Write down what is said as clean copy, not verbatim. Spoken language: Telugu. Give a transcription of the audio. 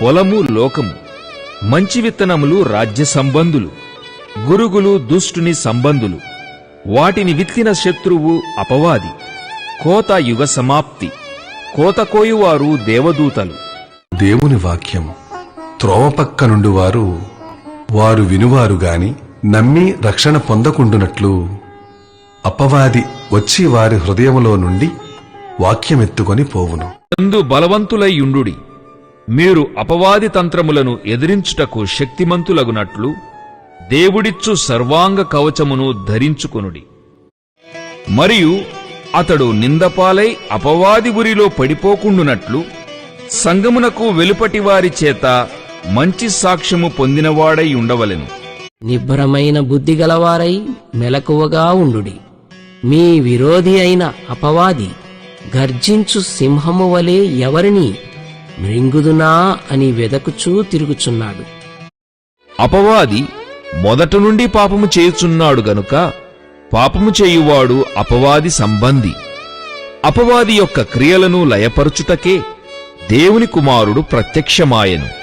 పొలము లోకము, మంచి విత్తనములు రాజ్య సంబంధులు, గురుగులు దుష్టుని సంబంధులు. వాటిని విత్తిన శత్రువు అపవాది. కోత యుగ సమాప్తి. కోత కోయువారు దేవదూతలు. దేవుని వాక్యం త్రోవపక్క నుండి వారు వినువారు గాని నమ్మి రక్షణ పొందకుండునట్లు అపవాది వచ్చి వారి హృదయములో నుండి వాక్యమెత్తుకొని పోవును. అందు బలవంతులైయుండుడి. మీరు అపవాది తంత్రములను ఎదిరించుటకు శక్తిమంతులగునట్లు దేవుడిచ్చు సర్వాంగ కవచమును ధరించుకొనుడి. మరియు అతడు నిందపాలై అపవాది ఉరిలో పడిపోకుండునట్లు సంగమునకు వెలుపటి వారి చేత మంచి సాక్ష్యము పొందినవాడై ఉండవలెను. నిబ్బరమైన బుద్ధిగలవారై మెలకువగా ఉండుడి. మీ విరోధి అయిన అపవాది గర్జించు సింహము వలె ఎవరిని మృంగుదునా అని వెదకుచూ తిరుగుచున్నాడు. అపవాది మొదట నుండి పాపము చేయుచున్నాడు గనుక పాపము చేయువాడు అపవాది సంబంధి. అపవాది యొక్క క్రియలను లయపరుచుటకే దేవుని కుమారుడు ప్రత్యక్షమాయెను.